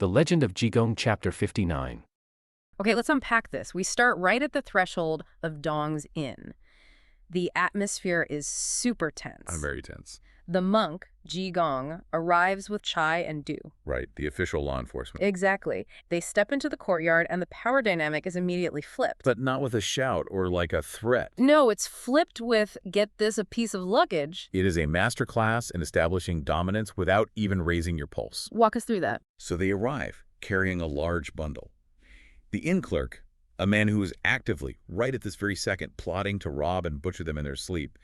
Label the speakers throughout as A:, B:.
A: The Legend of Jigong, Chapter 59.
B: Okay, let's unpack this. We start right at the threshold of Dong's Inn. The atmosphere is super tense.
C: I'm very tense.
B: The monk, Jigong, arrives with chai and dew.
C: Right, the official law enforcement.
B: Exactly. They step into the courtyard and the power dynamic is immediately flipped.
C: But not with a shout or like a threat.
B: No, it's flipped with, get this, a piece of luggage.
C: It is a masterclass in establishing dominance without even raising your pulse.
B: Walk us through that.
C: So they arrive, carrying a large bundle. The inn clerk, a man who is actively, right at this very second, plotting to rob and butcher them in their sleep,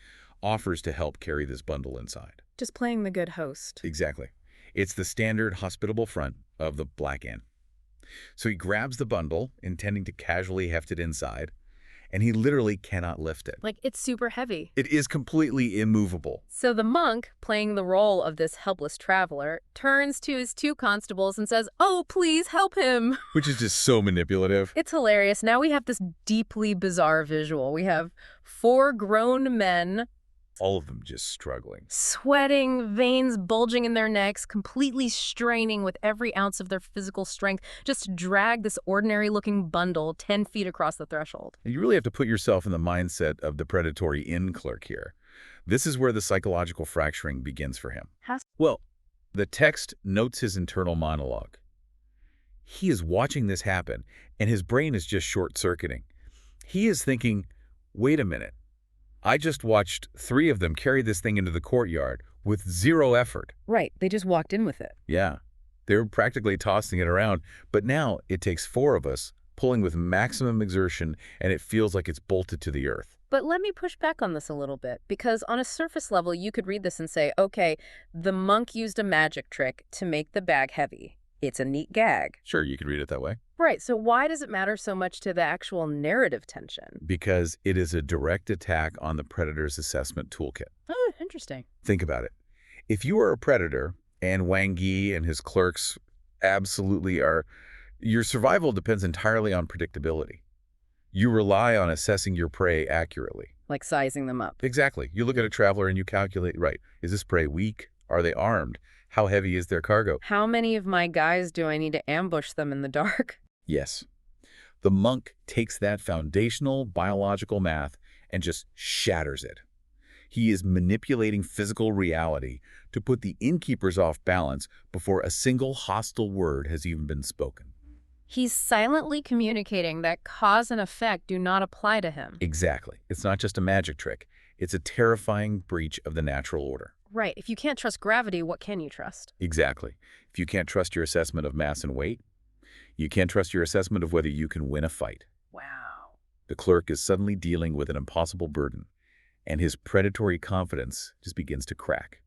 C: offers to help carry this bundle inside.
B: Just playing the good host.
C: Exactly. It's the standard hospitable front of the Black Inn. So he grabs the bundle, intending to casually heft it inside, and he literally cannot lift it.
B: Like, it's super heavy.
C: It is completely immovable.
B: So the monk, playing the role of this helpless traveler, turns to his two constables and says, "Oh, please help him."
C: Which is just so manipulative.
B: It's hilarious. Now we have this deeply bizarre visual. We have four grown men,
C: All of them just struggling.
B: sweating, veins bulging in their necks, completely straining with every ounce of their physical strength just to drag this ordinary-looking bundle 10 feet across the threshold.
C: You really have to put yourself in the mindset of the predatory inn clerk here. This is where the psychological fracturing begins for him. Well, the text notes his internal monologue. He is watching this happen, and his brain is just short-circuiting. He is thinking, wait a minute. I just watched 3 of them carry this thing into the courtyard with 0 effort.
B: Right, they just walked in with it.
C: Yeah, they're practically tossing it around, but now it takes 4 of us pulling with maximum exertion, and it feels like it's bolted to the earth.
B: But let me push back on this a little bit, because on a surface level, you could read this and say, okay, the monk used a magic trick to make the bag heavy. It's a neat gag.
C: Sure, you could read it that way.
B: Right, so why does it matter so much to the actual narrative tension?
C: Because it is a direct attack on the predator's assessment toolkit.
B: Oh, interesting.
C: Think about it. If you are a predator, and Wang Yi and his clerks absolutely are, your survival depends entirely on predictability. You rely on assessing your prey accurately.
B: Like sizing them up.
C: Exactly. You look at a traveler and you calculate, right, is this prey weak? Are they armed? How heavy is their cargo?
B: How many of my guys do I need to ambush them in the dark?
C: Yes. The monk takes that foundational biological math and just shatters it. He is manipulating physical reality to put the innkeepers off balance before a single hostile word has even been spoken.
B: He's silently communicating that cause and effect do not apply to him.
C: Exactly. It's not just a magic trick. It's a terrifying breach of the natural order.
B: Right. If you can't trust gravity, what can you trust?
C: Exactly. If you can't trust your assessment of mass and weight, you can't trust your assessment of whether you can win a fight.
B: Wow.
C: The clerk is suddenly dealing with an impossible burden, and his predatory confidence just begins to crack.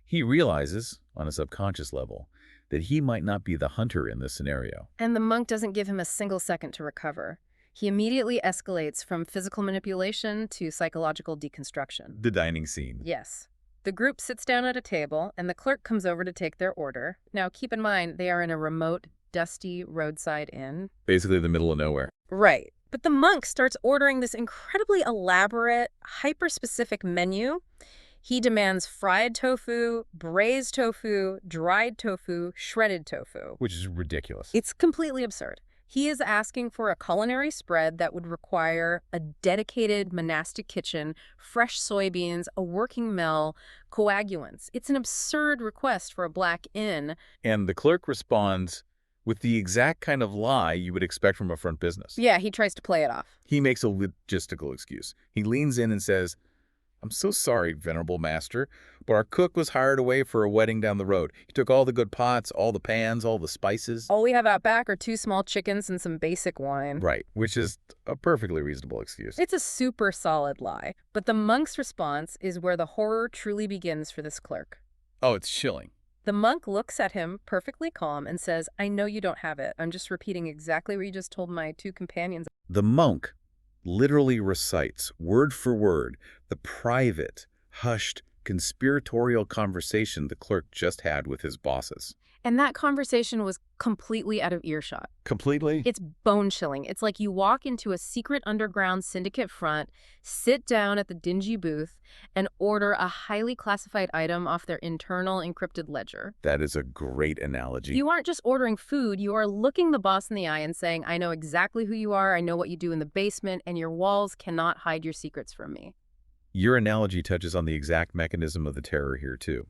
C: He realizes, on a subconscious level, that he might not be the hunter in this scenario.
B: And the monk doesn't give him a single second to recover. He immediately escalates from physical manipulation to psychological deconstruction.
C: The dining scene.
B: Yes. The group sits down at a table, and the clerk comes over to take their order. Now, keep in mind, they are in a remote, dusty roadside inn.
C: Basically the middle of nowhere.
B: Right. But the monk starts ordering this incredibly elaborate, hyper-specific menu. He demands fried tofu, braised tofu, dried tofu, shredded tofu.
C: Which is ridiculous.
B: It's completely absurd. He is asking for a culinary spread that would require a dedicated monastic kitchen, fresh soybeans, a working mill, coagulants. It's an absurd request for a Black Inn.
C: And the clerk responds with the exact kind of lie you would expect from a front business.
B: Yeah, he tries to play it off.
C: He makes a logistical excuse. He leans in and says, "I'm so sorry, venerable master, but our cook was hired away for a wedding down the road. He took all the good pots, all the pans, all the spices."
B: All we have out back are 2 small chickens and some basic wine.
C: Right, which is a perfectly reasonable excuse.
B: It's a super solid lie. But the monk's response is where the horror truly begins for this clerk.
C: Oh, it's chilling.
B: The monk looks at him, perfectly calm, and says, "I know you don't have it. I'm just repeating exactly what you just told my 2 companions."
C: The monk literally recites, word for word, the private, hushed, conspiratorial conversation the clerk just had with his bosses.
B: And that conversation was completely out of earshot.
C: Completely?
B: It's bone-chilling. It's like you walk into a secret underground syndicate front, sit down at the dingy booth, and order a highly classified item off their internal encrypted ledger.
C: That is a great analogy.
B: You aren't just ordering food, you are looking the boss in the eye and saying, I know exactly who you are, I know what you do in the basement, and your walls cannot hide your secrets from me.
C: Your analogy touches on the exact mechanism of the terror here, too.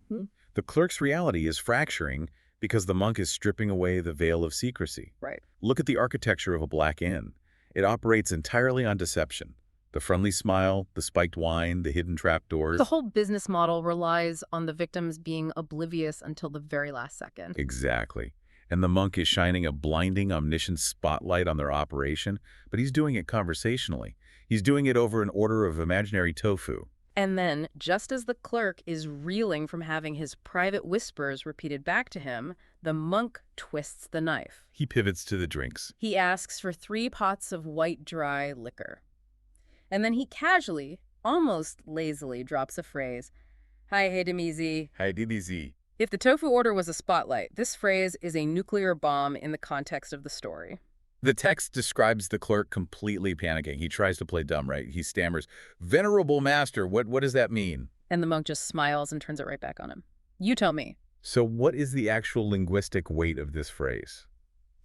C: The clerk's reality is fracturing because the monk is stripping away the veil of secrecy.
B: Right.
C: Look at the architecture of a black inn. It operates entirely on deception. The friendly smile, the spiked wine, the hidden trapdoors.
B: The whole business model relies on the victims being oblivious until the very last second.
C: Exactly. And the monk is shining a blinding, omniscient spotlight on their operation, but he's doing it conversationally. He's doing it over an order of imaginary tofu.
B: And then, just as the clerk is reeling from having his private whispers repeated back to him, the monk twists the knife.
C: He pivots to the drinks.
B: He asks for 3 pots of white dry liquor. And then he casually, almost lazily, drops a phrase. Hi, Hedemizi.
C: Hi, Didizi.
B: If the tofu order was a spotlight, this phrase is a nuclear bomb in the context of the story.
C: The text describes the clerk completely panicking. He tries to play dumb, right? He stammers, "Venerable master, what does that mean?"
B: And the monk just smiles and turns it right back on him. You tell me.
C: So what is the actual linguistic weight of this phrase?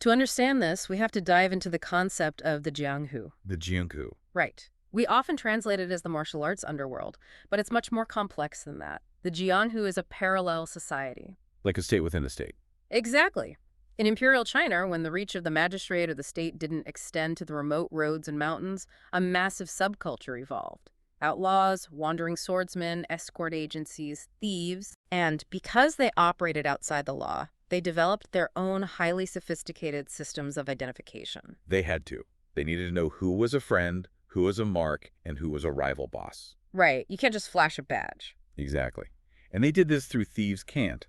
B: To understand this, we have to dive into the concept of the Jianghu.
C: The Jigong.
B: Right. We often translate it as the martial arts underworld, but it's much more complex than that. The Jianghu is a parallel society.
C: Like a state within a state.
B: Exactly. In Imperial China, when the reach of the magistrate or the state didn't extend to the remote roads and mountains, a massive subculture evolved. Outlaws, wandering swordsmen, escort agencies, thieves. And because they operated outside the law, they developed their own highly sophisticated systems of identification.
C: They had to. They needed to know who was a friend, who was a mark, and who was a rival boss.
B: Right. You can't just flash a badge.
C: Exactly. And they did this through thieves' cant,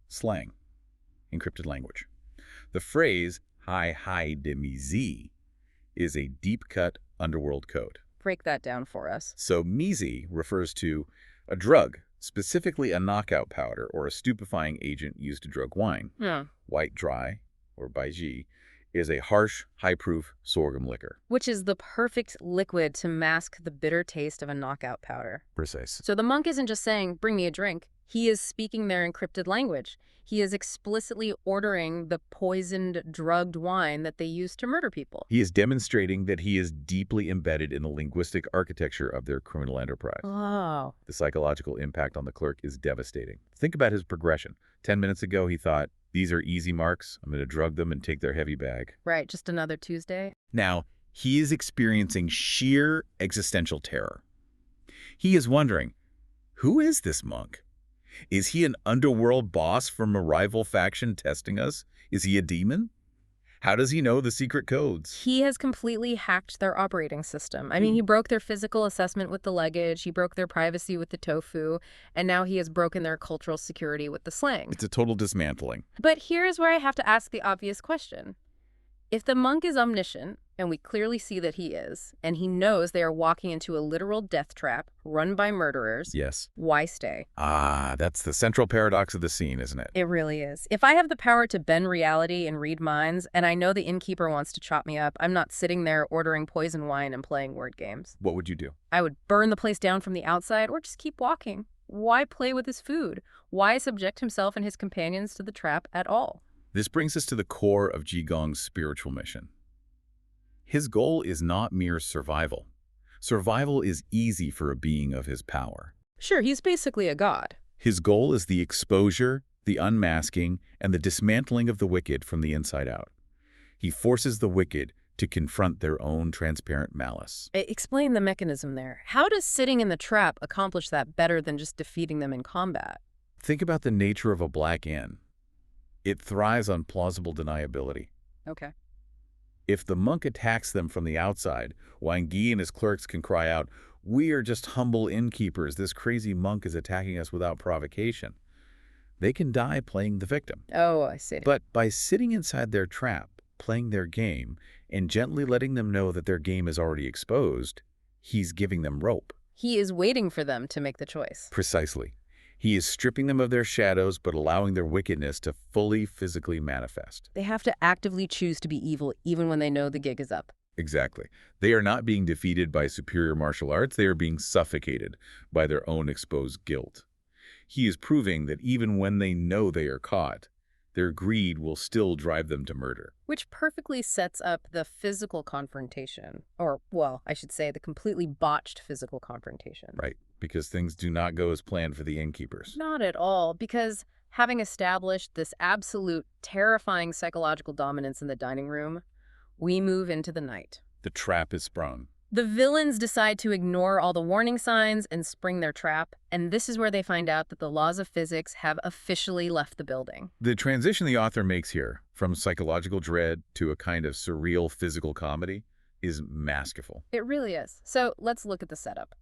C: slang, encrypted language. The phrase, hi de mizi, is a deep-cut underworld code.
B: Break that down for us.
C: So mizi refers to a drug, specifically a knockout powder or a stupefying agent used to drug wine.
B: Yeah.
C: White dry, or baiji, is a harsh, high-proof sorghum liquor.
B: Which is the perfect liquid to mask the bitter taste of a knockout powder.
C: Precise.
B: So the monk isn't just saying, bring me a drink. He is speaking their encrypted language. He is explicitly ordering the poisoned, drugged wine that they use to murder people.
C: He is demonstrating that he is deeply embedded in the linguistic architecture of their criminal enterprise.
B: Oh.
C: The psychological impact on the clerk is devastating. Think about his progression. 10 minutes ago, he thought, these are easy marks. I'm going to drug them and take their heavy bag.
B: Right, just another Tuesday.
C: Now, he is experiencing sheer existential terror. He is wondering, who is this monk? Is he an underworld boss from a rival faction testing us? Is he a demon? How does he know the secret codes?
B: He has completely hacked their operating system. I mean, he broke their physical assessment with the luggage, he broke their privacy with the tofu, and now he has broken their cultural security with the slang.
C: It's a total dismantling.
B: But here's where I have to ask the obvious question. If the monk is omniscient, and we clearly see that he is, and he knows they are walking into a literal death trap run by murderers,
C: Yes.
B: why stay?
C: Ah, that's the central paradox of the scene, isn't it?
B: It really is. If I have the power to bend reality and read minds, and I know the innkeeper wants to chop me up, I'm not sitting there ordering poison wine and playing word games.
C: What would you do?
B: I would burn the place down from the outside or just keep walking. Why play with his food? Why subject himself and his companions to the trap at all?
C: This brings us to the core of Jigong's spiritual mission. His goal is not mere survival. Survival is easy for a being of his power.
B: Sure, he's basically a god.
C: His goal is the exposure, the unmasking, and the dismantling of the wicked from the inside out. He forces the wicked to confront their own transparent malice.
B: Explain the mechanism there. How does sitting in the trap accomplish that better than just defeating them in combat?
C: Think about the nature of a black inn. It thrives on plausible deniability.
B: Okay.
C: If the monk attacks them from the outside, Wang Yi and his clerks can cry out, "We are just humble innkeepers. This crazy monk is attacking us without provocation." They can die playing the victim.
B: Oh, I see.
C: But by sitting inside their trap, playing their game, and gently letting them know that their game is already exposed, he's giving them rope.
B: He is waiting for them to make the choice.
C: Precisely. He is stripping them of their shadows, but allowing their wickedness to fully physically manifest.
B: They have to actively choose to be evil even when they know the gig is up.
C: Exactly. They are not being defeated by superior martial arts. They are being suffocated by their own exposed guilt. He is proving that even when they know they are caught, their greed will still drive them to murder.
B: Which perfectly sets up the physical confrontation. Or, well, I should say the completely botched physical confrontation.
C: Right, because things do not go as planned for the innkeepers.
B: Not at all, because having established this absolute terrifying psychological dominance in the dining room, we move into the night.
C: The trap is sprung.
B: The villains decide to ignore all the warning signs and spring their trap, and this is where they find out that the laws of physics have officially left the building.
C: The transition the author makes here, from psychological dread to a kind of surreal physical comedy, is masterful.
B: It really is. So let's look at the setup.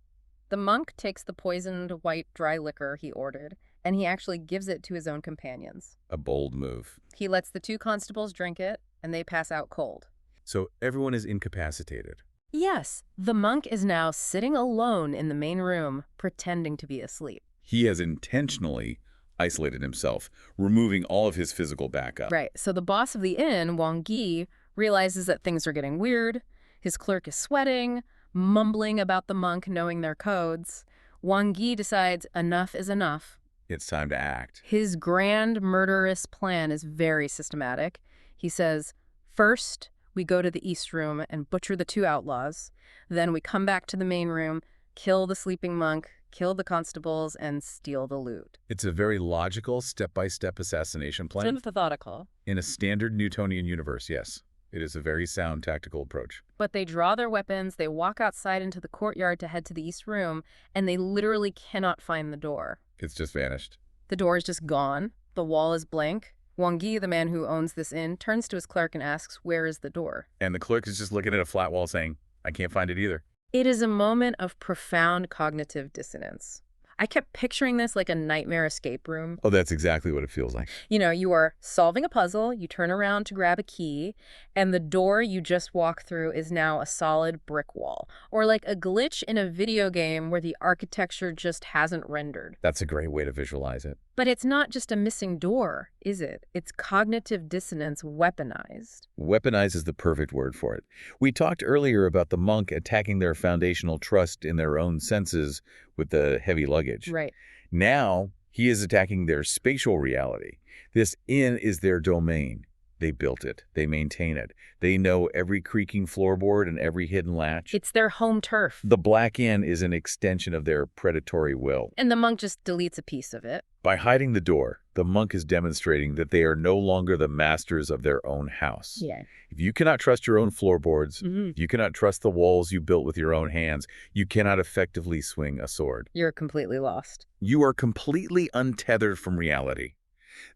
B: The monk takes the poisoned white dry liquor he ordered, and he actually gives it to his own companions.
C: A bold move.
B: He lets the two constables drink it, and they pass out cold.
C: So everyone is incapacitated.
B: Yes, the monk is now sitting alone in the main room, pretending to be asleep.
C: He has intentionally isolated himself, removing all of his physical backup.
B: Right, so the boss of the inn, Wang Yi, realizes that things are getting weird. His clerk is sweating, mumbling about the monk knowing their codes. Wang Yi decides enough is enough.
C: It's time to act.
B: His grand murderous plan is very systematic. He says, first, we go to the East Room and butcher the two outlaws. Then we come back to the main room, kill the sleeping monk, kill the constables, and steal the loot.
C: It's a very logical, step-by-step assassination plan.
B: Methodical.
C: In a standard Newtonian universe, yes. It is a very sound tactical approach.
B: But they draw their weapons, they walk outside into the courtyard to head to the East Room, and they literally cannot find the door.
C: It's just vanished.
B: The door is just gone. The wall is blank. Wang Yi, the man who owns this inn, turns to his clerk and asks, where is the door?
C: And the clerk is just looking at a flat wall saying, I can't find it either.
B: It is a moment of profound cognitive dissonance. I kept picturing this like a nightmare escape room.
C: Oh, that's exactly what it feels like.
B: You know, you are solving a puzzle, you turn around to grab a key, and the door you just walked through is now a solid brick wall. Or like a glitch in a video game where the architecture just hasn't rendered.
C: That's a great way to visualize it.
B: But it's not just a missing door, is it? It's cognitive dissonance weaponized.
C: Weaponized is the perfect word for it. We talked earlier about the monk attacking their foundational trust in their own senses with the heavy luggage.
B: Right.
C: Now, he is attacking their spatial reality. This inn is their domain. They built it. They maintain it. They know every creaking floorboard and every hidden latch.
B: It's their home turf.
C: The Black Inn is an extension of their predatory will.
B: And the monk just deletes a piece of it.
C: By hiding the door, the monk is demonstrating that they are no longer the masters of their own house.
B: Yeah.
C: If you cannot trust your own floorboards, if you cannot trust the walls you built with your own hands, you cannot effectively swing a sword.
B: You're completely lost.
C: You are completely untethered from reality.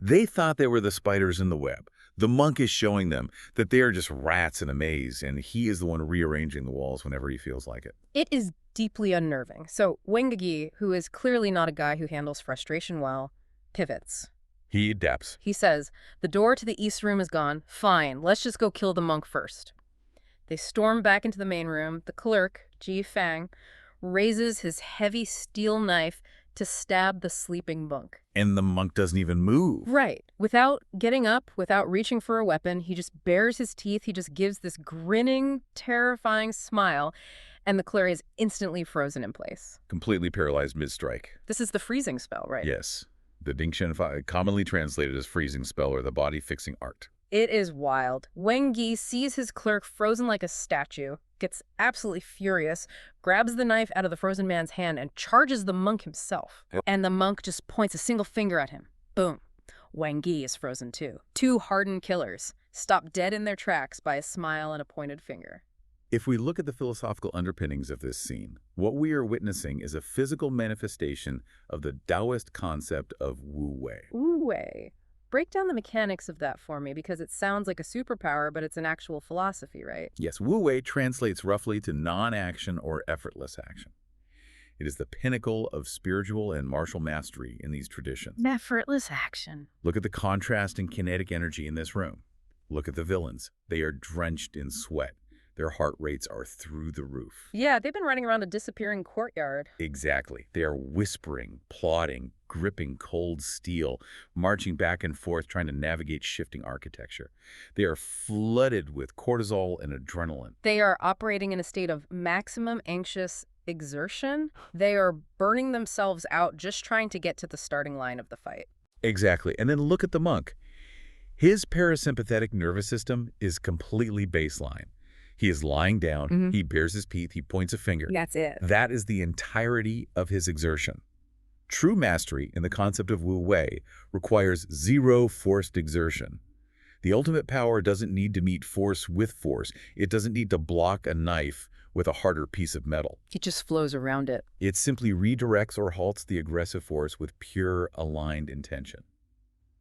C: They thought they were the spiders in the web. The monk is showing them that they are just rats in a maze, and he is the one rearranging the walls whenever he feels like it.
B: It is deeply unnerving. So Wang Yi, who is clearly not a guy who handles frustration well, pivots.
C: He adapts.
B: He says, the door to the East Room is gone. Fine, let's just go kill the monk first. They storm back into the main room. The clerk, Ji Fang, raises his heavy steel knife to stab the sleeping monk.
C: And the monk doesn't even move.
B: Right. Without getting up, without reaching for a weapon, he just bares his teeth. He just gives this grinning, terrifying smile, and the clerk is instantly frozen in place.
C: Completely paralyzed mid-strike.
B: This is the freezing spell, right?
C: Yes. The Dingshen, commonly translated as freezing spell or the body-fixing art.
B: It is wild. Wang Yi sees his clerk frozen like a statue, gets absolutely furious, grabs the knife out of the frozen man's hand, and charges the monk himself.
C: Yep.
B: And the monk just points a single finger at him. Boom. Wang Yi is frozen too. Two hardened killers, stopped dead in their tracks by a smile and a pointed finger.
C: If we look at the philosophical underpinnings of this scene, what we are witnessing is a physical manifestation of the Taoist concept of Wu Wei.
B: Wu Wei. Break down the mechanics of that for me, because it sounds like a superpower, but it's an actual philosophy, right?
C: Yes, Wu Wei translates roughly to non-action or effortless action. It is the pinnacle of spiritual and martial mastery in these traditions.
B: Effortless action.
C: Look at the contrast in kinetic energy in this room. Look at the villains. They are drenched in sweat. Their heart rates are through the roof.
B: Yeah, they've been running around a disappearing courtyard.
C: Exactly. They are whispering, plotting, gripping cold steel, marching back and forth, trying to navigate shifting architecture. They are flooded with cortisol and adrenaline.
B: They are operating in a state of maximum anxious exertion. They are burning themselves out just trying to get to the starting line of the fight.
C: Exactly. And then look at the monk. His parasympathetic nervous system is completely baseline. He is lying down, he bares his teeth, he points a finger.
B: That's it.
C: That is the entirety of his exertion. True mastery in the concept of Wu Wei requires zero forced exertion. The ultimate power doesn't need to meet force with force. It doesn't need to block a knife with a harder piece of metal.
B: It just flows around it.
C: It simply redirects or halts the aggressive force with pure, aligned intention.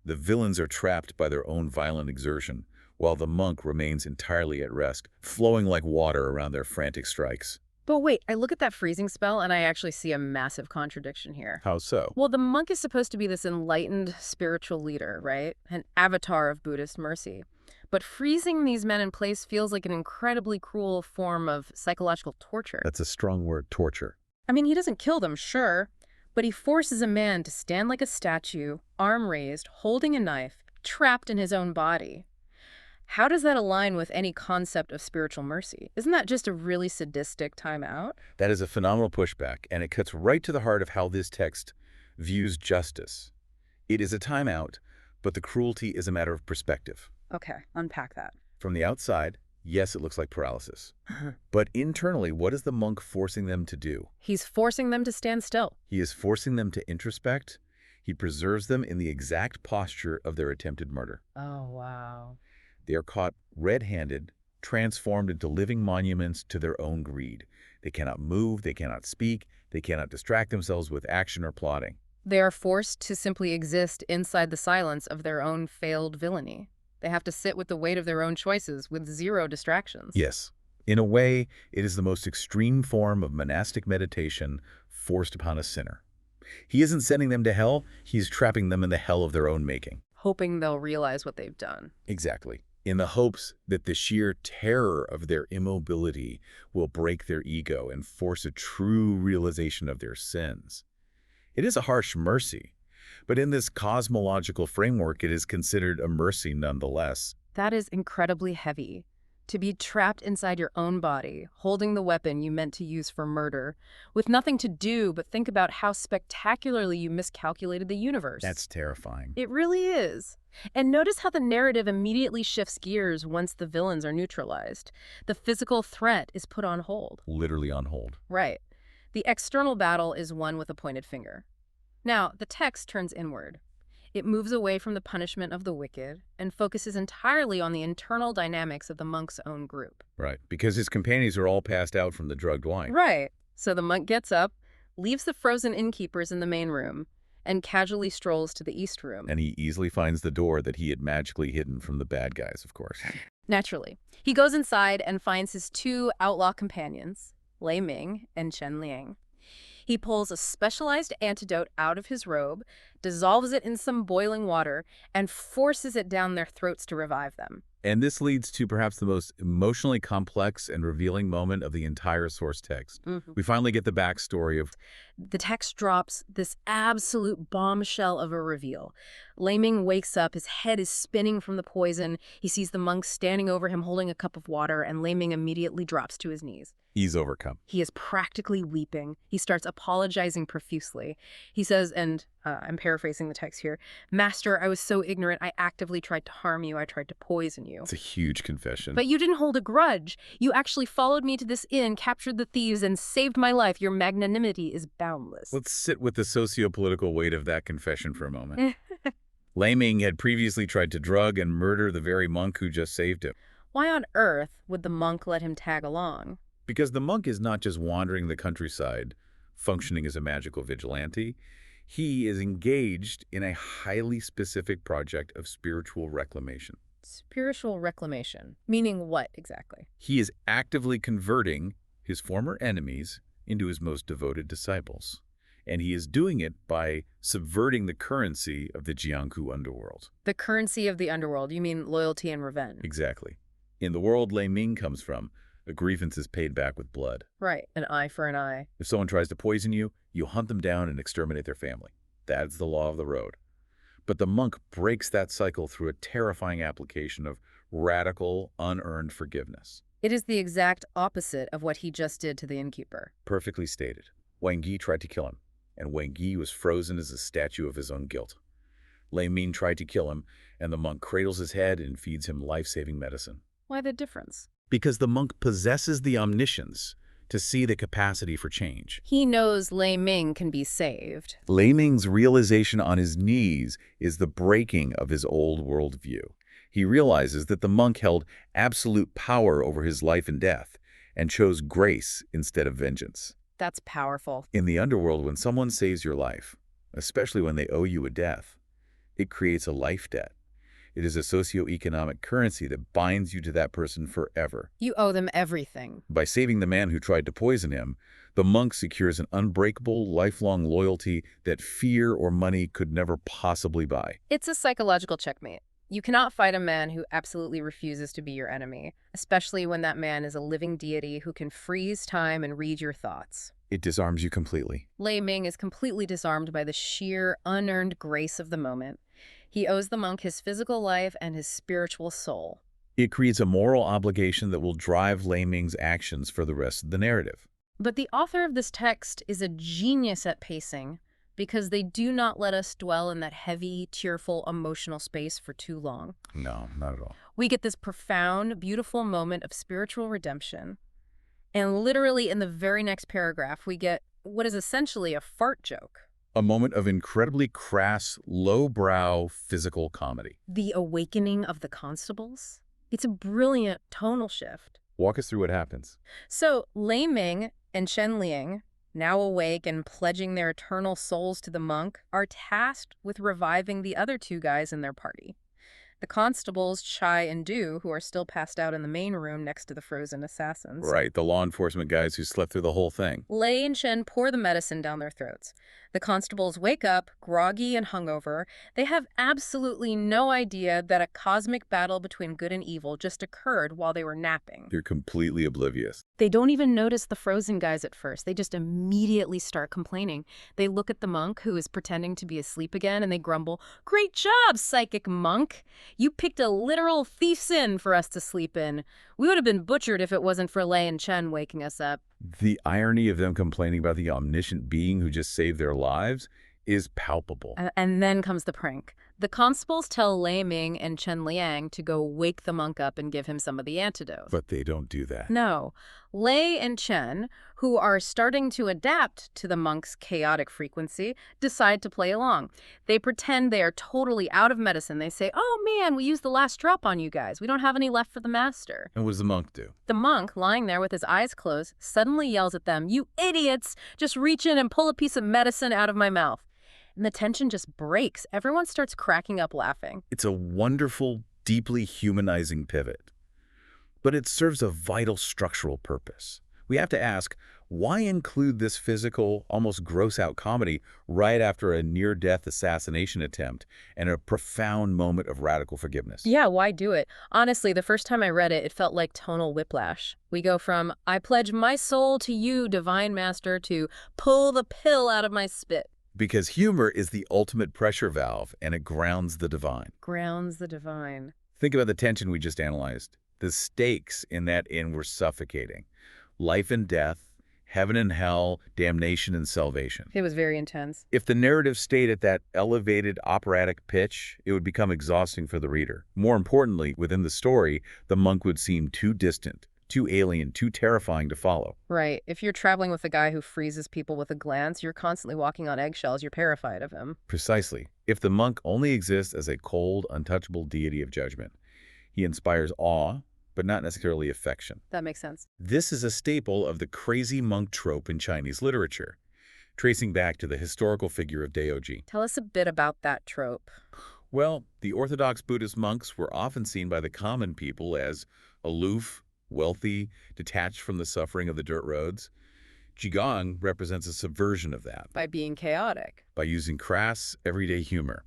C: The villains are trapped by their own violent exertion, while the monk remains entirely at rest, flowing like water around their frantic strikes.
B: But wait, I look at that freezing spell and I actually see a massive contradiction here.
C: How so?
B: Well, the monk is supposed to be this enlightened spiritual leader, right? An avatar of Buddhist mercy. But freezing these men in place feels like an incredibly cruel form of psychological torture.
C: That's a strong word, torture.
B: I mean, he doesn't kill them, sure, but he forces a man to stand like a statue, arm raised, holding a knife, trapped in his own body. How does that align with any concept of spiritual mercy? Isn't that just a really sadistic timeout?
C: That is a phenomenal pushback, and it cuts right to the heart of how this text views justice. It is a timeout, but the cruelty is a matter of perspective.
B: Okay, unpack that.
C: From the outside, yes, it looks like paralysis. But internally, what is the monk forcing them to do?
B: He's forcing them to stand still.
C: He is forcing them to introspect. He preserves them in the exact posture of their attempted murder.
B: Oh, wow.
C: They are caught red-handed, transformed into living monuments to their own greed. They cannot move, they cannot speak, they cannot distract themselves with action or plotting.
B: They are forced to simply exist inside the silence of their own failed villainy. They have to sit with the weight of their own choices with zero distractions.
C: Yes. In a way, it is the most extreme form of monastic meditation forced upon a sinner. He isn't sending them to hell, he's trapping them in the hell of their own making.
B: Hoping they'll realize what they've done.
C: Exactly. In the hopes that the sheer terror of their immobility will break their ego and force a true realization of their sins. It is a harsh mercy, but in this cosmological framework, it is considered a mercy nonetheless.
B: That is incredibly heavy. To be trapped inside your own body, holding the weapon you meant to use for murder, with nothing to do but think about how spectacularly you miscalculated the universe.
C: That's terrifying.
B: It really is. And notice how the narrative immediately shifts gears once the villains are neutralized. The physical threat is put on hold.
C: Literally on hold.
B: Right. The external battle is won with a pointed finger. Now, the text turns inward. It moves away from the punishment of the wicked and focuses entirely on the internal dynamics of the monk's own group.
C: Right, because his companions are all passed out from the drugged wine.
B: Right. So the monk gets up, leaves the frozen innkeepers in the main room, and casually strolls to the east room.
C: And he easily finds the door that he had magically hidden from the bad guys, of course.
B: Naturally. He goes inside and finds his two outlaw companions, Lei Ming and Chen Liang. He pulls a specialized antidote out of his robe, dissolves it in some boiling water, and forces it down their throats to revive them.
C: And this leads to perhaps the most emotionally complex and revealing moment of the entire source text. We finally get the backstory of...
B: The text drops this absolute bombshell of a reveal. Lei Ming wakes up, his head is spinning from the poison. He sees the monk standing over him holding a cup of water, and Lei Ming immediately drops to his knees.
C: He's overcome.
B: He is practically weeping. He starts apologizing profusely. He says, and I'm paraphrasing the text here, "Master, I was so ignorant. I actively tried to harm you. I tried to poison you."
C: It's a huge confession.
B: But you didn't hold a grudge. You actually followed me to this inn, captured the thieves, and saved my life. Your magnanimity is boundless.
C: Let's sit with the socio-political weight of that confession for a moment. Lei Ming had previously tried to drug and murder the very monk who just saved him.
B: Why on earth would the monk let him tag along?
C: Because the monk is not just wandering the countryside, functioning as a magical vigilante. He is engaged in a highly specific project of spiritual reclamation.
B: Spiritual reclamation? Meaning what exactly?
C: He is actively converting his former enemies into his most devoted disciples. And he is doing it by subverting the currency of the Jiangku underworld.
B: The currency of the underworld? You mean loyalty and revenge?
C: Exactly. In the world Lei Ming comes from, A grievance is paid back with blood.
B: Right, an eye for an eye.
C: If someone tries to poison you, you hunt them down and exterminate their family. That's the law of the road. But the monk breaks that cycle through a terrifying application of radical, unearned forgiveness.
B: It is the exact opposite of what he just did to the innkeeper.
C: Perfectly stated. Wang Yi tried to kill him, and Wang Yi was frozen as a statue of his own guilt. Lei Ming tried to kill him, and the monk cradles his head and feeds him life-saving medicine.
B: Why the difference?
C: Because the monk possesses the omniscience to see the capacity for change.
B: He knows Lei Ming can be saved.
C: Lei Ming's realization on his knees is the breaking of his old worldview. He realizes that the monk held absolute power over his life and death and chose grace instead of vengeance.
B: That's powerful.
C: In the underworld, when someone saves your life, especially when they owe you a death, it creates a life debt. It is a socioeconomic currency that binds you to that person forever.
B: You owe them everything.
C: By saving the man who tried to poison him, the monk secures an unbreakable, lifelong loyalty that fear or money could never possibly buy.
B: It's a psychological checkmate. You cannot fight a man who absolutely refuses to be your enemy, especially when that man is a living deity who can freeze time and read your thoughts.
C: It disarms you completely.
B: Lei Ming is completely disarmed by the sheer, unearned grace of the moment. He owes the monk his physical life and his spiritual soul.
C: It creates a moral obligation that will drive Lei Ming's actions for the rest of the narrative.
B: But the author of this text is a genius at pacing, because they do not let us dwell in that heavy, tearful, emotional space for too long.
C: No, not at all.
B: We get this profound, beautiful moment of spiritual redemption. And literally in the very next paragraph, we get what is essentially a fart joke.
C: A moment of incredibly crass, lowbrow physical comedy.
B: The awakening of the constables? It's a brilliant tonal shift.
C: Walk us through what happens.
B: So Lei Ming and Chen Liang, now awake and pledging their eternal souls to the monk, are tasked with reviving the other two guys in their party. The constables, Chai and Du, who are still passed out in the main room next to the frozen assassins.
C: Right, the law enforcement guys who slept through the whole thing.
B: Lei and Chen pour the medicine down their throats. The constables wake up, groggy and hungover. They have absolutely no idea that a cosmic battle between good and evil just occurred while they were napping.
C: They're completely oblivious.
B: They don't even notice the frozen guys at first. They just immediately start complaining. They look at the monk, who is pretending to be asleep again, and they grumble, "Great job, psychic monk! You picked a literal thief's inn for us to sleep in. We would have been butchered if it wasn't for Lei and Chen waking us up."
C: The irony of them complaining about the omniscient being who just saved their lives is palpable.
B: And then comes the prank. The constables tell Lei Ming and Chen Liang to go wake the monk up and give him some of the antidote.
C: But they don't do that.
B: No. Lei and Chen, who are starting to adapt to the monk's chaotic frequency, decide to play along. They pretend they are totally out of medicine. They say, "Oh man, we used the last drop on you guys. We don't have any left for the master."
C: And what does the monk do?
B: The monk, lying there with his eyes closed, suddenly yells at them, "You idiots! Just reach in and pull a piece of medicine out of my mouth." And the tension just breaks. Everyone starts cracking up laughing.
C: It's a wonderful, deeply humanizing pivot. But it serves a vital structural purpose. We have to ask, why include this physical, almost gross-out comedy right after a near-death assassination attempt and a profound moment of radical forgiveness?
B: Yeah, why do it? Honestly, the first time I read it, it felt like tonal whiplash. We go from, "I pledge my soul to you, divine master," to "pull the pill out of my spit."
C: Because humor is the ultimate pressure valve, and it grounds the divine.
B: Grounds the divine.
C: Think about the tension we just analyzed. The stakes in that inn were suffocating. Life and death, heaven and hell, damnation and salvation.
B: It was very intense.
C: If the narrative stayed at that elevated operatic pitch, it would become exhausting for the reader. More importantly, within the story, the monk would seem too distant, too alien, too terrifying to follow.
B: Right. If you're traveling with a guy who freezes people with a glance, you're constantly walking on eggshells. You're terrified of him.
C: Precisely. If the monk only exists as a cold, untouchable deity of judgment, he inspires awe, but not necessarily affection.
B: That makes sense.
C: This is a staple of the crazy monk trope in Chinese literature, tracing back to the historical figure of Daoji.
B: Tell us a bit about that trope.
C: Well, the Orthodox Buddhist monks were often seen by the common people as aloof, wealthy, detached from the suffering of the dirt roads. Jigong represents a subversion of that.
B: By being chaotic.
C: By using crass, everyday humor.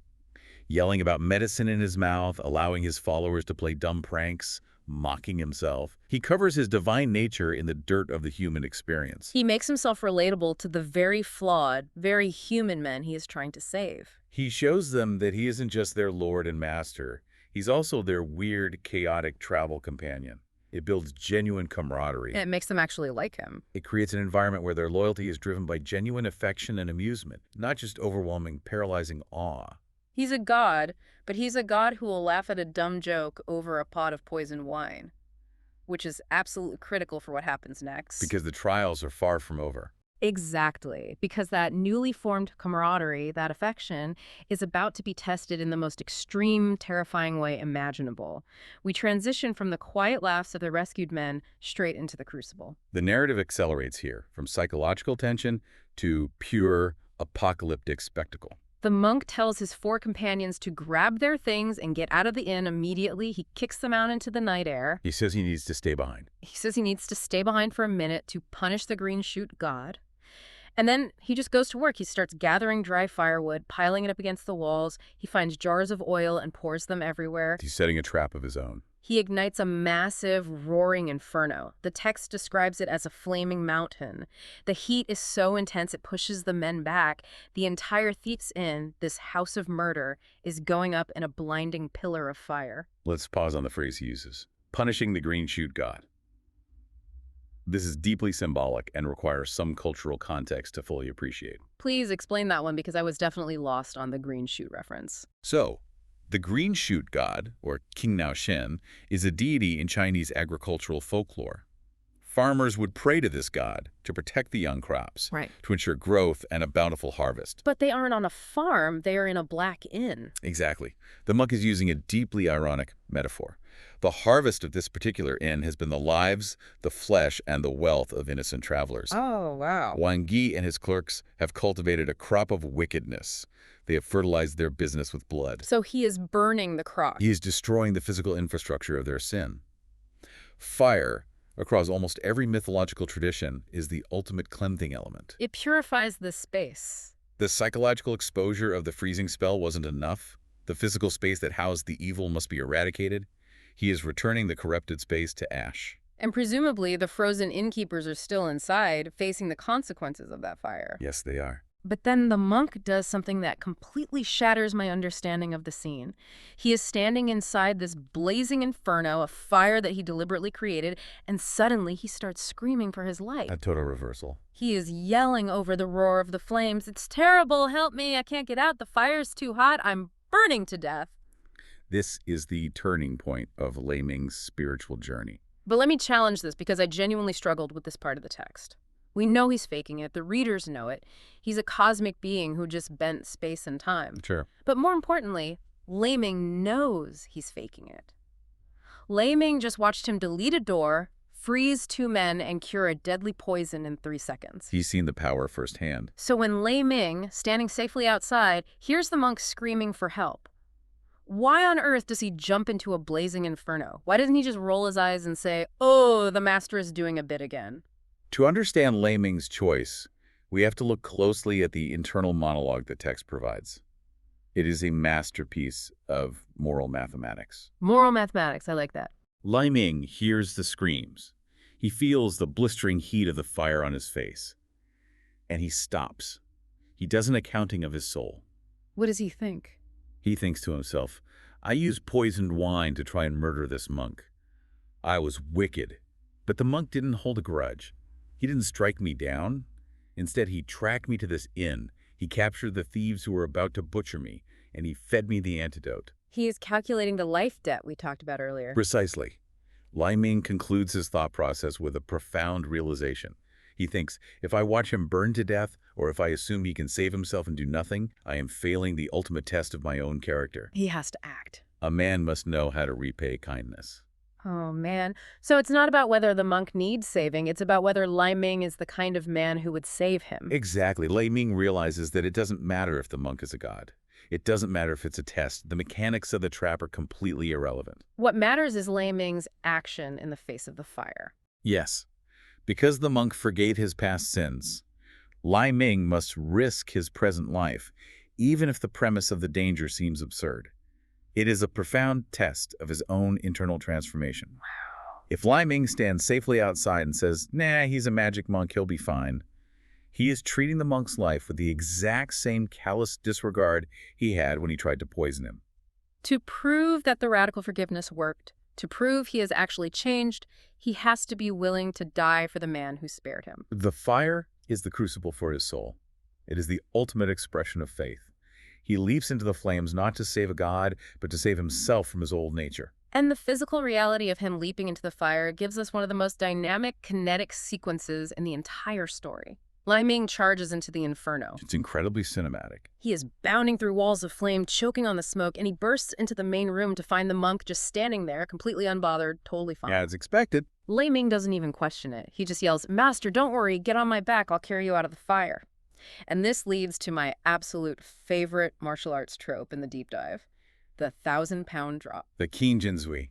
C: Yelling about medicine in his mouth, allowing his followers to play dumb pranks, mocking himself. He covers his divine nature in the dirt of the human experience.
B: He makes himself relatable to the very flawed, very human men he is trying to save.
C: He shows them that he isn't just their lord and master. He's also their weird, chaotic travel companion. It builds genuine camaraderie.
B: It makes them actually like him.
C: It creates an environment where their loyalty is driven by genuine affection and amusement, not just overwhelming, paralyzing awe.
B: He's a god, but he's a god who will laugh at a dumb joke over a pot of poisoned wine, which is absolutely critical for what happens next.
C: Because the trials are far from over.
B: Exactly, because that newly formed camaraderie, that affection, is about to be tested in the most extreme, terrifying way imaginable. We transition from the quiet laughs of the rescued men straight into the crucible.
C: The narrative accelerates here, from psychological tension to pure apocalyptic spectacle.
B: The monk tells his 4 companions to grab their things and get out of the inn immediately. He kicks them out into the night air.
C: He says he needs to stay behind.
B: He says he needs to stay behind for a minute to punish the green shoot god. And then he just goes to work. He starts gathering dry firewood, piling it up against the walls. He finds jars of oil and pours them everywhere.
C: He's setting a trap of his own.
B: He ignites a massive, roaring inferno. The text describes it as a flaming mountain. The heat is so intense it pushes the men back. The entire Thieves' Inn, this house of murder, is going up in a blinding pillar of fire.
C: Let's pause on the phrase he uses. Punishing the green shoot god. This is deeply symbolic and requires some cultural context to fully appreciate.
B: Please explain that one, because I was definitely lost on the green shoot reference.
C: So, the green shoot god, or King Nao Shen, is a deity in Chinese agricultural folklore. Farmers would pray to this god to protect the young crops,
B: Right.
C: to ensure growth and a bountiful harvest.
B: But they aren't on a farm, they are in a black inn.
C: Exactly. The monk is using a deeply ironic metaphor. The harvest of this particular inn has been the lives, the flesh, and the wealth of innocent travelers.
B: Oh, wow.
C: Wang Yi and his clerks have cultivated a crop of wickedness. They have fertilized their business with blood.
B: So he is burning the crop.
C: He is destroying the physical infrastructure of their sin. Fire, across almost every mythological tradition, is the ultimate cleansing element.
B: It purifies the space.
C: The psychological exposure of the freezing spell wasn't enough. The physical space that housed the evil must be eradicated. He is returning the corrupted space to ash.
B: And presumably the frozen innkeepers are still inside, facing the consequences of that fire.
C: Yes, they are.
B: But then the monk does something that completely shatters my understanding of the scene. He is standing inside this blazing inferno, a fire that he deliberately created, and suddenly he starts screaming for his life.
C: A total reversal.
B: He is yelling over the roar of the flames. "It's terrible! Help me! I can't get out! The fire's too hot! I'm burning to death!"
C: This is the turning point of Lei Ming's spiritual journey.
B: But let me challenge this, because I genuinely struggled with this part of the text. We know he's faking it. The readers know it. He's a cosmic being who just bent space and time.
C: Sure.
B: But more importantly, Lei Ming knows he's faking it. Lei Ming just watched him delete a door, freeze 2 men, and cure a deadly poison in 3 seconds.
C: He's seen the power firsthand.
B: So when Lei Ming, standing safely outside, hears the monk screaming for help, why on earth does he jump into a blazing inferno? Why doesn't he just roll his eyes and say, "Oh, the master is doing a bit again"?
C: To understand Lei Ming's choice, we have to look closely at the internal monologue the text provides. It is a masterpiece of moral mathematics.
B: Moral mathematics, I like that.
C: Lei Ming hears the screams. He feels the blistering heat of the fire on his face. And he stops. He does an accounting of his soul.
B: What does he think?
C: He thinks to himself, I used poisoned wine to try and murder this monk. I was wicked. But the monk didn't hold a grudge. He didn't strike me down. Instead, he tracked me to this inn. He captured the thieves who were about to butcher me, and he fed me the antidote.
B: He is calculating the life debt we talked about earlier.
C: Precisely. Lei Ming concludes his thought process with a profound realization. He thinks, if I watch him burn to death, or if I assume he can save himself and do nothing, I am failing the ultimate test of my own character.
B: He has to act.
C: A man must know how to repay kindness.
B: Oh, man. So it's not about whether the monk needs saving. It's about whether Lei Ming is the kind of man who would save him.
C: Exactly. Lei Ming realizes that it doesn't matter if the monk is a god. It doesn't matter if it's a test. The mechanics of the trap are completely irrelevant.
B: What matters is Lei Ming's action in the face of the fire.
C: Yes. Because the monk forgave his past sins, Lei Ming must risk his present life, even if the premise of the danger seems absurd. It is a profound test of his own internal transformation. If Lai Ming stands safely outside and says, nah, he's a magic monk, he'll be fine, he is treating the monk's life with the exact same callous disregard he had when he tried to poison him.
B: To prove that the radical forgiveness worked, to prove he has actually changed, he has to be willing to die for the man who spared him.
C: The fire is the crucible for his soul. It is the ultimate expression of faith. He leaps into the flames not to save a god, but to save himself from his old nature.
B: And the physical reality of him leaping into the fire gives us one of the most dynamic, kinetic sequences in the entire story. Lai Ming charges into the inferno.
C: It's incredibly cinematic.
B: He is bounding through walls of flame, choking on the smoke, and he bursts into the main room to find the monk just standing there, completely unbothered, totally fine.
C: As expected.
B: Lai Ming doesn't even question it. He just yells, "Master, don't worry, get on my back, I'll carry you out of the fire." And this leads to my absolute favorite martial arts trope in the deep dive, the 1,000-pound drop.
C: The Kinjinzui.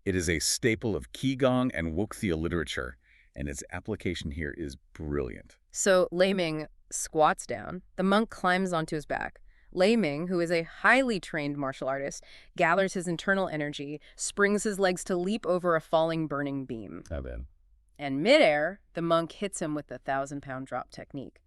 C: It is a staple of Qigong and Wuxia literature, and its application here is brilliant.
B: So Lai Ming squats down. The monk climbs onto his back. Lai Ming, who is a highly trained martial artist, gathers his internal energy, springs his legs to leap over a falling burning beam.
C: How bad?
B: And midair, the monk hits him with the 1,000-pound drop technique.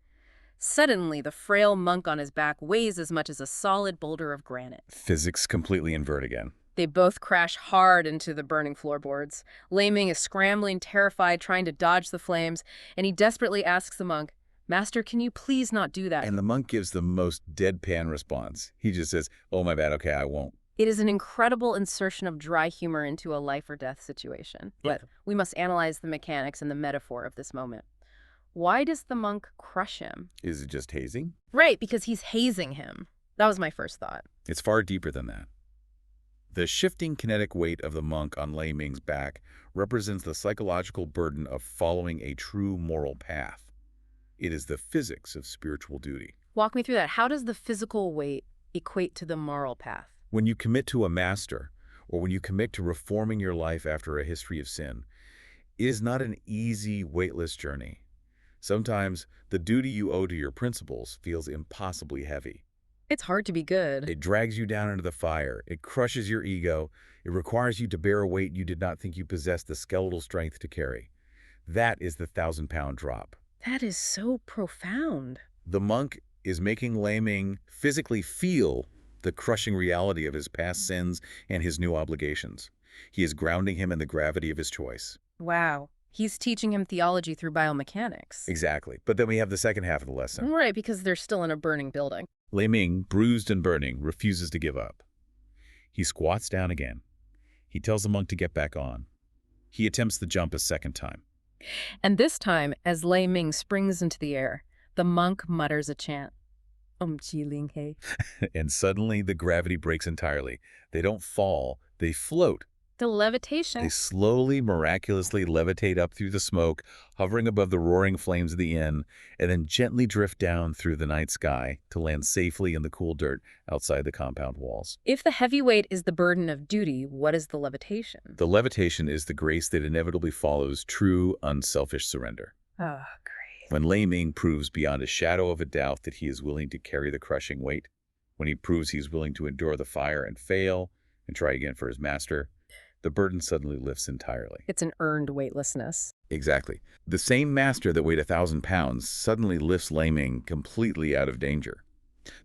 B: Suddenly, the frail monk on his back weighs as much as a solid boulder of granite.
C: Physics completely invert again.
B: They both crash hard into the burning floorboards. Lai Ming is scrambling, terrified, trying to dodge the flames, and he desperately asks the monk, "Master, can you please not do that?"
C: And the monk gives the most deadpan response. He just says, oh, my bad, okay, I won't.
B: It is an incredible insertion of dry humor into a life-or-death situation.
C: Yeah.
B: But we must analyze the mechanics and the metaphor of this moment. Why does the monk crush him?
C: Is it just hazing?
B: Right, because he's hazing him. That was my first thought.
C: It's far deeper than that. The shifting kinetic weight of the monk on Lai Ming's back represents the psychological burden of following a true moral path. It is the physics of spiritual duty.
B: Walk me through that. How does the physical weight equate to the moral path?
C: When you commit to a master, or when you commit to reforming your life after a history of sin, it is not an easy, weightless journey. Sometimes the duty you owe to your principles feels impossibly heavy.
B: It's hard to be good.
C: It drags you down into the fire. It crushes your ego. It requires you to bear a weight you did not think you possessed the skeletal strength to carry. That is the 1,000-pound drop.
B: That is so profound.
C: The monk is making Lai Ming physically feel the crushing reality of his past sins and his new obligations. He is grounding him in the gravity of his choice.
B: Wow. He's teaching him theology through biomechanics.
C: Exactly. But then we have the second half of the lesson.
B: Right, because they're still in a burning building.
C: Lai Ming, bruised and burning, refuses to give up. He squats down again. He tells the monk to get back on. He attempts the jump a second time.
B: And this time, as Lai Ming springs into the air, the monk mutters a chant. Chi ling he.
C: And suddenly the gravity breaks entirely. They don't fall, they float.
B: The levitation.
C: They slowly, miraculously levitate up through the smoke, hovering above the roaring flames of the inn, and then gently drift down through the night sky to land safely in the cool dirt outside the compound walls.
B: If the heavy weight is the burden of duty, what is the levitation?
C: The levitation is the grace that inevitably follows true, unselfish surrender.
B: Oh, great.
C: When Lai Ming proves beyond a shadow of a doubt that he is willing to carry the crushing weight, when he proves he's willing to endure the fire and fail and try again for his master, the burden suddenly lifts entirely.
B: It's an earned weightlessness.
C: Exactly. The same master that weighed 1,000 pounds suddenly lifts Lai Ming completely out of danger.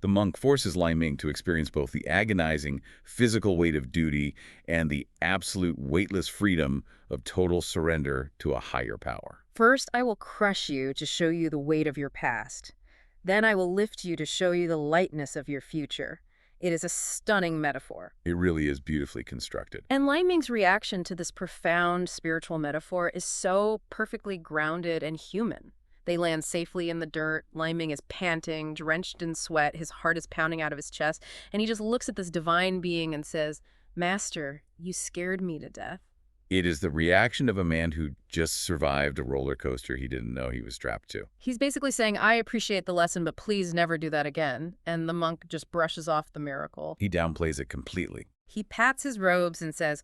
C: The monk forces Lai Ming to experience both the agonizing physical weight of duty and the absolute weightless freedom of total surrender to a higher power.
B: First, I will crush you to show you the weight of your past. Then I will lift you to show you the lightness of your future. It is a stunning metaphor.
C: It really is beautifully constructed.
B: And Lai Ming's reaction to this profound spiritual metaphor is so perfectly grounded and human. They land safely in the dirt. Lai Ming is panting, drenched in sweat. His heart is pounding out of his chest. And he just looks at this divine being and says, "Master, you scared me to death."
C: It is the reaction of a man who just survived a roller coaster he didn't know he was strapped to.
B: He's basically saying, "I appreciate the lesson, but please never do that again." And the monk just brushes off the miracle.
C: He downplays it completely.
B: He pats his robes and says,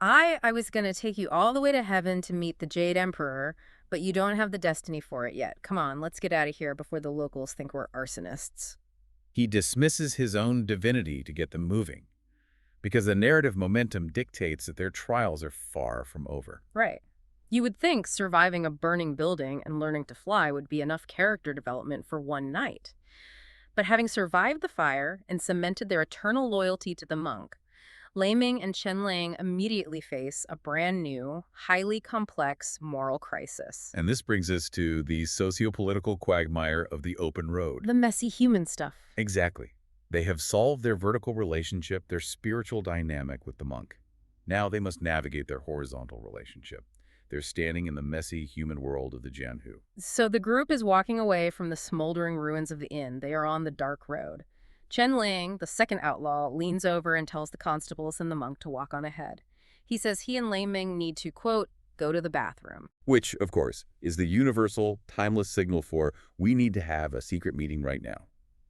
B: I was going to take you all the way to heaven to meet the Jade Emperor, but you don't have the destiny for it yet. Come on, let's get out of here before the locals think we're arsonists.
C: He dismisses his own divinity to get them moving. because the narrative momentum dictates that their trials are far from over.
B: Right. You would think surviving a burning building and learning to fly would be enough character development for one night. But having survived the fire and cemented their eternal loyalty to the monk, Lei Ming and Chen Lang immediately face a brand new, highly complex moral crisis.
C: And this brings us to the sociopolitical quagmire of the open road.
B: The messy human stuff.
C: Exactly. They have solved their vertical relationship, their spiritual dynamic with the monk. Now they must navigate their horizontal relationship. They're standing in the messy human world of the Jianghu.
B: So the group is walking away from the smoldering ruins of the inn. They are on the dark road. Chen Ling, the second outlaw, leans over and tells the constables and the monk to walk on ahead. He says he and Lei Ming need to, quote, go to the bathroom.
C: Which, of course, is the universal, timeless signal for we need to have a secret meeting right now.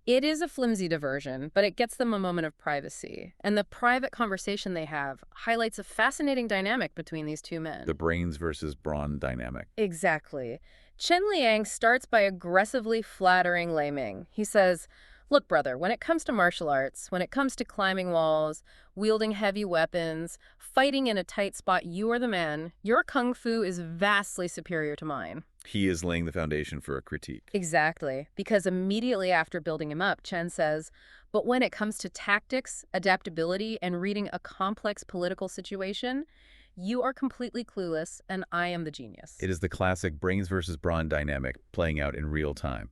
B: It is a flimsy diversion, but it gets them a moment of privacy. And the private conversation they have highlights a fascinating dynamic between these two men.
C: The brains versus brawn dynamic.
B: Exactly. Chen Liang starts by aggressively flattering Lei Ming. He says, look, brother, when it comes to martial arts, when it comes to climbing walls, wielding heavy weapons, fighting in a tight spot, you are the man. Your kung fu is vastly superior to mine.
C: He is laying the foundation for a critique.
B: Exactly, because immediately after building him up, Chen says, but when it comes to tactics, adaptability, and reading a complex political situation, you are completely clueless, and I am the genius.
C: It is the classic brains versus brawn dynamic playing out in real time.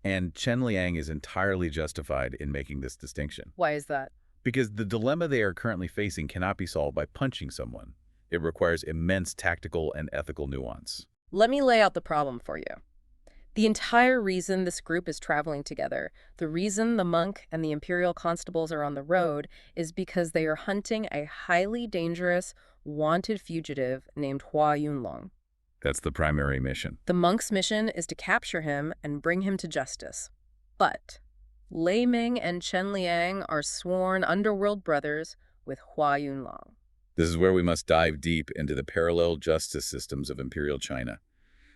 C: And Chen Liang is entirely justified in making this distinction.
B: Why is that?
C: Because the dilemma they are currently facing cannot be solved by punching someone. It requires immense tactical and ethical nuance.
B: Let me lay out the problem for you. The entire reason this group is traveling together, the reason the monk and the imperial constables are on the road, is because they are hunting a highly dangerous, wanted fugitive named Hua Yunlong.
C: That's the primary mission.
B: The monk's mission is to capture him and bring him to justice. But Lei Ming and Chen Liang are sworn underworld brothers with Hua Yunlong.
C: This is where we must dive deep into the parallel justice systems of Imperial China.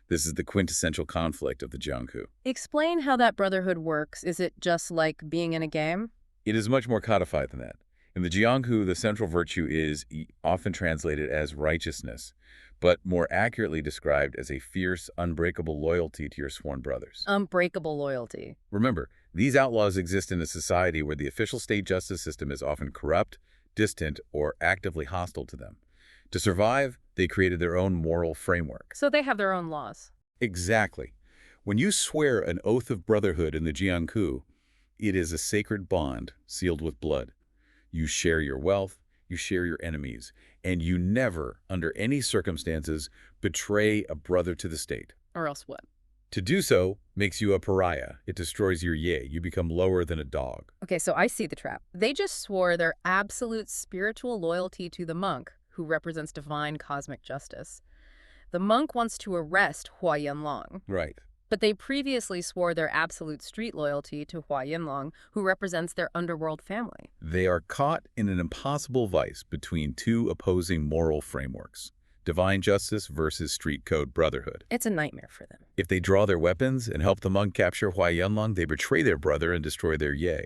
C: This is the quintessential conflict of the Jianghu.
B: Explain how that brotherhood works. Is it just like being in a game?
C: It is much more codified than that. In the Jianghu, the central virtue is often translated as righteousness, but more accurately described as a fierce, unbreakable loyalty to your sworn brothers.
B: Unbreakable loyalty.
C: Remember, these outlaws exist in a society where the official state justice system is often corrupt, distant, or actively hostile to them. To survive, they created their own moral framework.
B: So they have their own laws.
C: Exactly. When you swear an oath of brotherhood in the Jianghu, it is a sacred bond sealed with blood. You share your wealth, you share your enemies, and you never, under any circumstances, betray a brother to the state.
B: Or else what?
C: To do so makes you a pariah. It destroys your ye. You become lower than a dog.
B: Okay, so I see the trap. They just swore their absolute spiritual loyalty to the monk, who represents divine cosmic justice. The monk wants to arrest Hua Yunlong.
C: Right.
B: But they previously swore their absolute street loyalty to Hua Yunlong, who represents their underworld family.
C: They are caught in an impossible vice between two opposing moral frameworks. Divine justice versus street code brotherhood.
B: It's a nightmare for them.
C: If they draw their weapons and help the monk capture Hua Yunlong, they betray their brother and destroy their ye.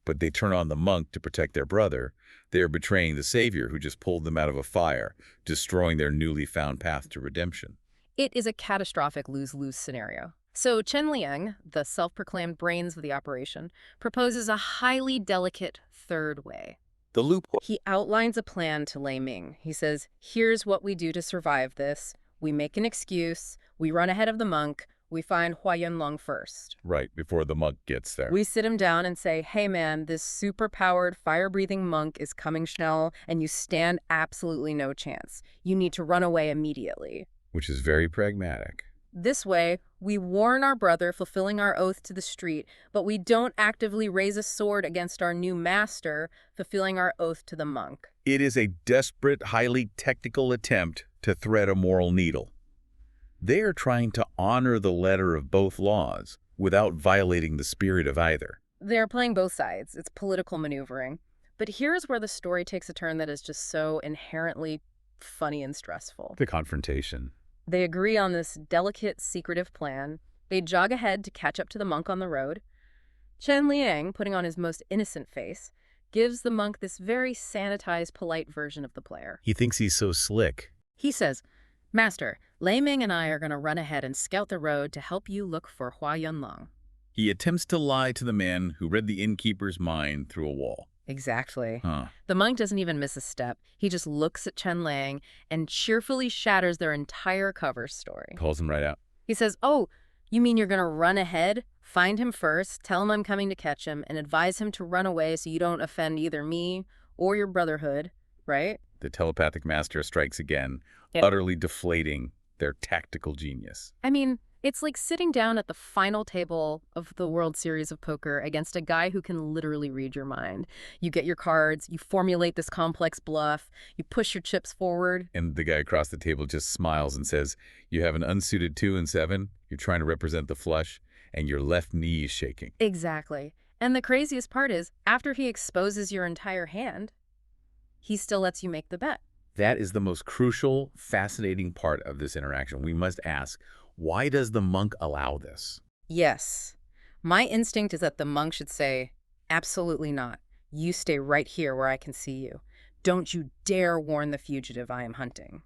C: But they turn on the monk to protect their brother. They are betraying the savior who just pulled them out of a fire, destroying their newly found path to redemption.
B: It is a catastrophic lose-lose scenario. So Chen Liang, the self-proclaimed brains of the operation, proposes a highly delicate third way.
C: The loophole.
B: He outlines a plan to Lei Ming. He says, here's what we do to survive this. We make an excuse. We run ahead of the monk. We find Hua Yunlong first.
C: Right, before the monk gets there.
B: We sit him down and say, hey man, this super-powered, fire-breathing monk is coming Schnell, and you stand absolutely no chance. You need to run away immediately.
C: Which is very pragmatic.
B: This way, we warn our brother, fulfilling our oath to the street, but we don't actively raise a sword against our new master, fulfilling our oath to the monk.
C: It is a desperate, highly technical attempt to thread a moral needle. They are trying to honor the letter of both laws without violating the spirit of either.
B: They're playing both sides. It's political maneuvering. But here's where the story takes a turn that is just so inherently funny and stressful.
C: The confrontation.
B: They agree on this delicate, secretive plan. They jog ahead to catch up to the monk on the road. Chen Liang, putting on his most innocent face, gives the monk this very sanitized, polite version of the player.
C: He thinks he's so slick.
B: He says, "Master, Lei Ming and I are going to run ahead and scout the road to help you look for Hua Yunlong."
C: He attempts to lie to the man who read the innkeeper's mind through a wall.
B: Exactly.
C: Huh.
B: The monk doesn't even miss a step. He just looks at Chen Lang and cheerfully shatters their entire cover story.
C: Calls him right out.
B: He says, "Oh, you mean you're going to run ahead? Find him first, tell him I'm coming to catch him, and advise him to run away so you don't offend either me or your brotherhood," right?
C: The telepathic master strikes again,
B: Yeah.
C: utterly deflating their tactical genius.
B: I mean, it's like sitting down at the final table of the World Series of Poker against a guy who can literally read your mind. You get your cards, you formulate this complex bluff, you push your chips forward.
C: And the guy across the table just smiles and says, "You have an unsuited 2 and 7, you're trying to represent the flush, and your left knee is shaking."
B: Exactly. And the craziest part is, after he exposes your entire hand, he still lets you make the bet.
C: That is the most crucial, fascinating part of this interaction. We must ask, why does the monk allow this?
B: Yes. My instinct is that the monk should say, "Absolutely not. You stay right here where I can see you. Don't you dare warn the fugitive I am hunting."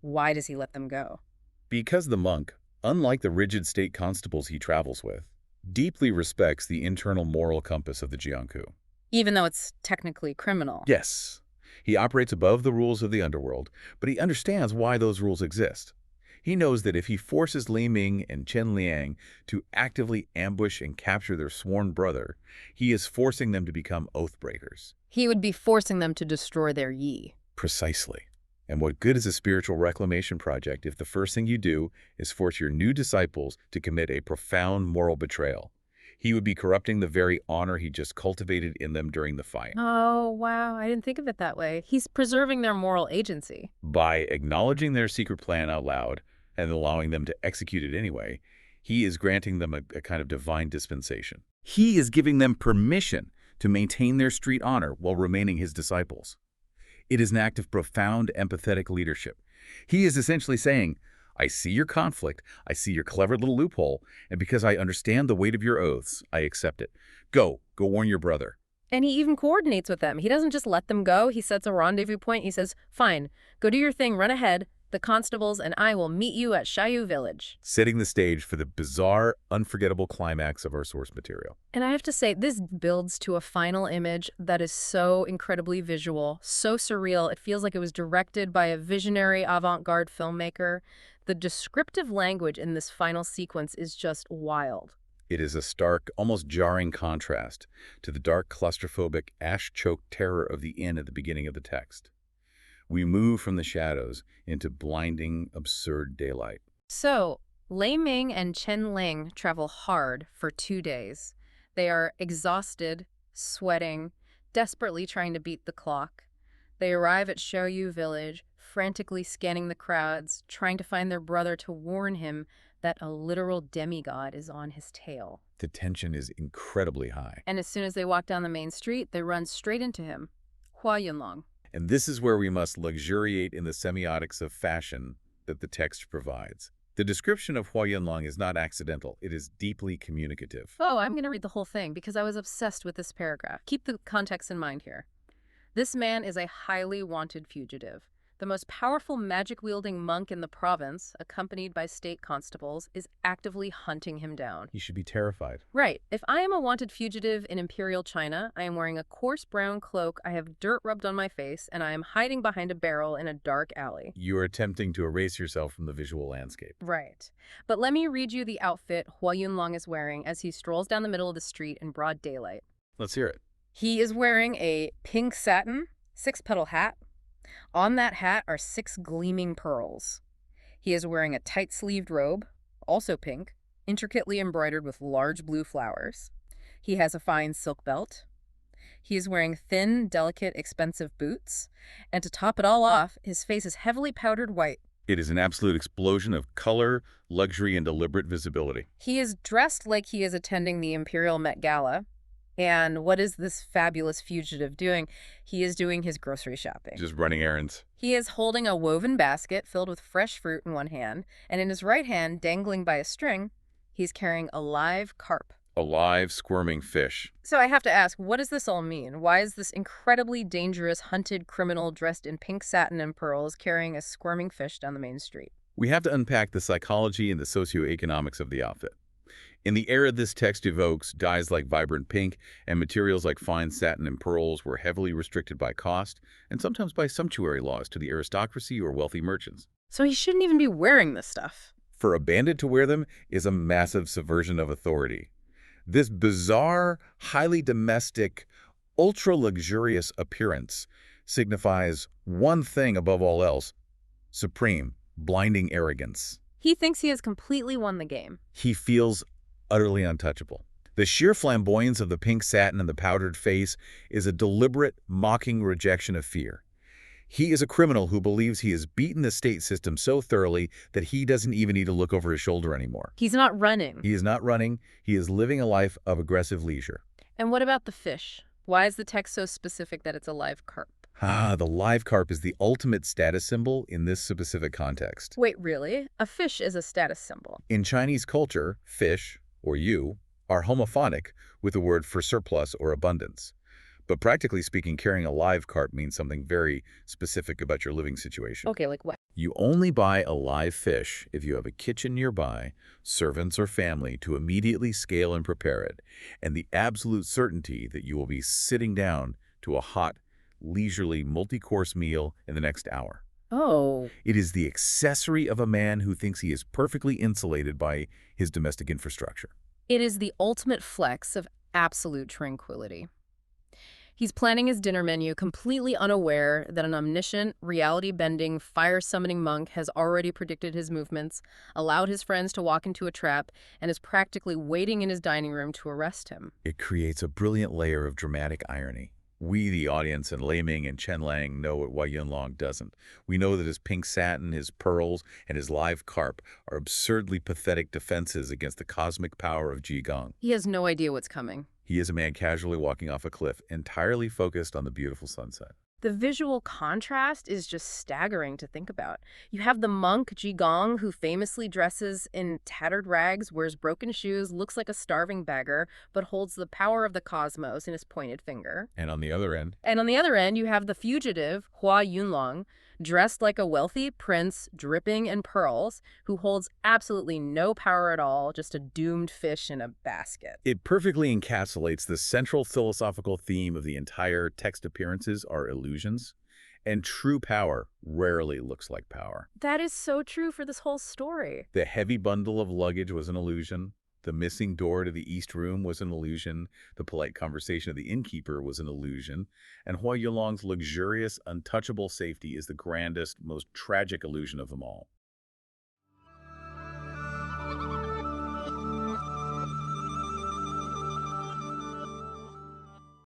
B: Why does he let them go?
C: Because the monk, unlike the rigid state constables he travels with, deeply respects the internal moral compass of the Jiangku.
B: Even though it's technically criminal.
C: Yes, he operates above the rules of the underworld, but he understands why those rules exist. He knows that if he forces Li Ming and Chen Liang to actively ambush and capture their sworn brother, he is forcing them to become oath breakers.
B: He would be forcing them to destroy their yi.
C: Precisely. And what good is a spiritual reclamation project if the first thing you do is force your new disciples to commit a profound moral betrayal? He would be corrupting the very honor he just cultivated in them during the fight.
B: Oh, wow. I didn't think of it that way. He's preserving their moral agency.
C: By acknowledging their secret plan out loud and allowing them to execute it anyway, he is granting them a kind of divine dispensation. He is giving them permission to maintain their street honor while remaining his disciples. It is an act of profound empathetic leadership. He is essentially saying, "I see your conflict, I see your clever little loophole, and because I understand the weight of your oaths, I accept it. Go warn your brother."
B: And he even coordinates with them. He doesn't just let them go. He sets a rendezvous point. He says, "Fine, go do your thing, run ahead. The constables and I will meet you at Shayu Village."
C: Setting the stage for the bizarre, unforgettable climax of our source material.
B: And I have to say, this builds to a final image that is so incredibly visual, so surreal. It feels like it was directed by a visionary avant-garde filmmaker. The descriptive language in this final sequence is just wild.
C: It is a stark, almost jarring contrast to the dark, claustrophobic, ash-choked terror of the inn at the beginning of the text. We move from the shadows into blinding, absurd daylight.
B: So, Lei Ming and Chen Ling travel hard for 2 days. They are exhausted, sweating, desperately trying to beat the clock. They arrive at Shaoyu Village, frantically scanning the crowds, trying to find their brother to warn him that a literal demigod is on his tail.
C: The tension is incredibly high.
B: And as soon as they walk down the main street, they run straight into him, Hua Yunlong.
C: And this is where we must luxuriate in the semiotics of fashion that the text provides. The description of Hua Yunlong is not accidental. It is deeply communicative.
B: Oh, I'm going to read the whole thing because I was obsessed with this paragraph. Keep the context in mind here. This man is a highly wanted fugitive. The most powerful magic-wielding monk in the province, accompanied by state constables, is actively hunting him down.
C: He should be terrified.
B: Right. If I am a wanted fugitive in Imperial China, I am wearing a coarse brown cloak, I have dirt rubbed on my face, and I am hiding behind a barrel in a dark alley.
C: You are attempting to erase yourself from the visual landscape.
B: Right. But let me read you the outfit Hua Yunlong is wearing as he strolls down the middle of the street in broad daylight.
C: Let's hear it.
B: He is wearing a pink satin, 6-petal hat. On that hat are 6 gleaming pearls. He is wearing a tight-sleeved robe, also pink, intricately embroidered with large blue flowers. He has a fine silk belt. He is wearing thin, delicate, expensive boots. And to top it all off, his face is heavily powdered white.
C: It is an absolute explosion of color, luxury, and deliberate visibility.
B: He is dressed like he is attending the Imperial Met Gala. And what is this fabulous fugitive doing? He is doing his grocery shopping.
C: Just running errands.
B: He is holding a woven basket filled with fresh fruit in one hand, and in his right hand, dangling by a string, he's carrying a live carp.
C: A live, squirming fish.
B: So I have to ask, what does this all mean? Why is this incredibly dangerous hunted criminal dressed in pink satin and pearls carrying a squirming fish down the main street?
C: We have to unpack the psychology and the socioeconomics of the outfit. In the era this text evokes, dyes like vibrant pink and materials like fine satin and pearls were heavily restricted by cost and sometimes by sumptuary laws to the aristocracy or wealthy merchants.
B: So he shouldn't even be wearing this stuff.
C: For a bandit to wear them is a massive subversion of authority. This bizarre, highly domestic, ultra-luxurious appearance signifies one thing above all else: supreme, blinding arrogance.
B: He thinks he has completely won the game.
C: He feels utterly untouchable. The sheer flamboyance of the pink satin and the powdered face is a deliberate, mocking rejection of fear. He is a criminal who believes he has beaten the state system so thoroughly that he doesn't even need to look over his shoulder anymore.
B: He's not running.
C: He is not running. He is living a life of aggressive leisure.
B: And what about the fish? Why is the text so specific that it's a live carp?
C: The live carp is the ultimate status symbol in this specific context.
B: Wait, really? A fish is a status symbol.
C: In Chinese culture, fish, or you, are homophonic with the word for surplus or abundance. But practically speaking, carrying a live carp means something very specific about your living situation.
B: Okay, like what?
C: You only buy a live fish if you have a kitchen nearby, servants or family to immediately scale and prepare it, and the absolute certainty that you will be sitting down to a hot, leisurely, multi-course meal in the next hour.
B: Oh.
C: It is the accessory of a man who thinks he is perfectly insulated by his domestic infrastructure.
B: It is the ultimate flex of absolute tranquility. He's planning his dinner menu completely unaware that an omniscient, reality-bending, fire-summoning monk has already predicted his movements, allowed his friends to walk into a trap, and is practically waiting in his dining room to arrest him.
C: It creates a brilliant layer of dramatic irony. We, the audience, and Lei Ming and Chen Lang know what Hua Yunlong doesn't. We know that his pink satin, his pearls, and his live carp are absurdly pathetic defenses against the cosmic power of Jigong.
B: He has no idea what's coming.
C: He is a man casually walking off a cliff, entirely focused on the beautiful sunset.
B: The visual contrast is just staggering to think about. You have the monk Jigong, who famously dresses in tattered rags, wears broken shoes, looks like a starving beggar, but holds the power of the cosmos in his pointed finger.
C: And on the other end,
B: You have the fugitive Hua Yunlong, dressed like a wealthy prince, dripping in pearls, who holds absolutely no power at all, just a doomed fish in a basket.
C: it perfectly encapsulates the central philosophical theme of the entire text. Appearances are illusions, and true power rarely looks like power.
B: That is so true for this whole story.
C: The heavy bundle of luggage was an illusion. The missing door to the east room was an illusion. The polite conversation of the innkeeper was an illusion. And Hua Yulong's luxurious, untouchable safety is the grandest, most tragic illusion of them all.